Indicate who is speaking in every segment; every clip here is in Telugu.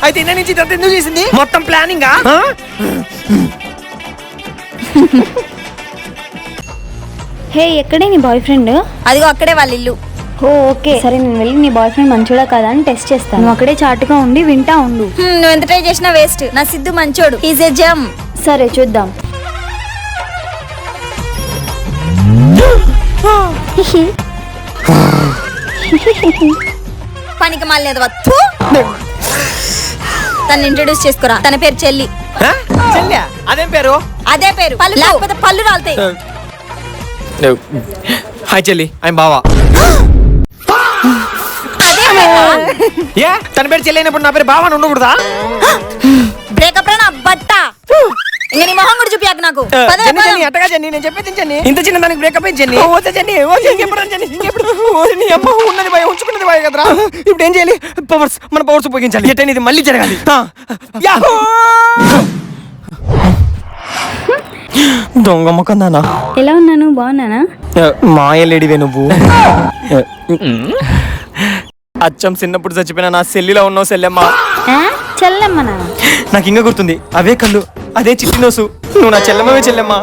Speaker 1: అయితే ఇన్న నుంచి ఇదంతా ఎందుకు చేసింది? మొత్తం ప్లానింగా?
Speaker 2: హే, ఎక్కడే నీ బాయ్ ఫ్రెండ్?
Speaker 3: అదిగో అక్కడే వాళ్ళ ఇల్లు.
Speaker 2: ఓకే సరే, నేను వెళ్ళి నీ బాయ్ ఫ్రెండ్ మంచోడా కదా అని టెస్ట్ చేస్తాను. నువ్వు అక్కడే చాటుగా ఉండి వింటా ఉండు.
Speaker 3: నువ్వు ఎంత ట్రై చేసినా వేస్ట్. నా సిద్ధు మంచోడు. ఈజ్ ఏ జమ్.
Speaker 2: సరే చూద్దాం.
Speaker 3: పనికి మళ్ళీ తను ఇంట్రొడ్యూస్ చేసుకురా. తన పేరు చెల్లి.
Speaker 1: చెల్లి? అదేం పేరు?
Speaker 3: అదే పేరు, లేకపోతే పళ్ళు రాలుతాయి.
Speaker 1: హాయ్ చెల్లి, ఐఎమ్ బావా. ఏ తన పేరు చెల్లి అయినప్పుడు నా పేరు బావా అని ఉండకూడదా?
Speaker 3: బ్రేకప్ రా నా బట్ట. ఇంక నీ మొహం కూడా చూపియాక నాకు.
Speaker 1: అట్టగా జన్ని, నేను చెప్పేది జన్ని. ఇంత చిన్న దానికి బ్రేకప్ అయింది జన్ని. ఓ జన్ని, ఓ ఇంకెప్పుడు జన్ని, ఇంకెప్పుడు? నీ అమ్మ ఉన్నది భయం, ఉంచుకున్నది భయం కదరా. ఇప్పుడు ఏం చేయాలి? మన పవర్స్ ఉపయోగించాలి. ఎట్టని ఇది మళ్ళీ జరగాలి. దొంగ ముఖం దానా.
Speaker 2: ఎలా ఉన్నాను? బాగున్నానా?
Speaker 1: మాయలేడివే నువ్వు. అచ్చం చిన్నప్పుడు చచ్చిపోయిన నా సెల్లిలో ఉన్నావు సెల్లెమ్మ.
Speaker 2: చెల్లెమ్మనా?
Speaker 1: నాకు ఇంకా గుర్తుంది. అవే కళ్ళు, అదే చిట్టి నోసు. నువ్వు నా చెల్లెమ్మవే చెల్లెమ్మ.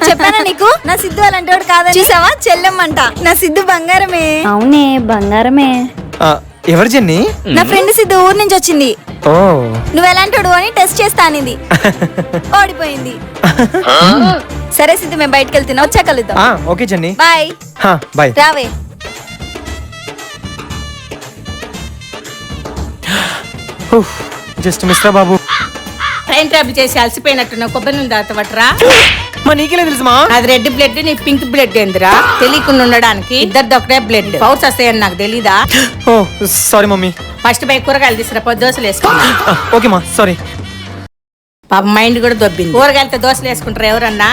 Speaker 3: చెప్పానా నీకు నా సిద్ధు అలాంటి వాడు కాదని? చూసావా, చెల్లెమ్మంట. నా సిద్ధు బంగారమే.
Speaker 2: అవునే, బంగారమే.
Speaker 1: ఎవరు జన్ని?
Speaker 3: నా ఫ్రెండ్ సిద్ధు ఊరు నుంచి వచ్చింది.
Speaker 1: ఓ,
Speaker 3: నువ్వు ఎలాంటి అని టెస్ట్ చేస్తా అనింది. ఓడిపోయింది. సరే సిద్ధు, మేము బయటకు వెళ్తున్నా, వచ్చా కలుద్దాం.
Speaker 1: Okay Janni,
Speaker 3: bye.
Speaker 1: బాయ్.
Speaker 3: రావే.
Speaker 1: Just mister Babu.
Speaker 4: Train travel చేసి అలసిపోయినట్టున్నా కొబ్బరి నూనె తాగుతావట్రా?
Speaker 1: మా నీకెలా తెలుసుమా?
Speaker 4: అది రెడ్ బ్లడ్, నీ పింక్ బ్లడ్ ఏందిరా? తెలియకుండా ఉండడానికి ఇద్దరిది ఒకటే బ్లడ్. పౌర్స్ వస్తాయని నాకు తెలీదా?
Speaker 1: ఓ సారీ మమ్మీ.
Speaker 4: ఫస్ట్ పై కూరగాయలు తీసుకురా, దోశలు వేసుకున్నా.
Speaker 1: ఓకే మా, సారీ.
Speaker 4: పాప మైండ్ కూడా దొబ్బింది. కూరగాయలతో దోశలు వేసుకుంటారు ఎవరన్నా?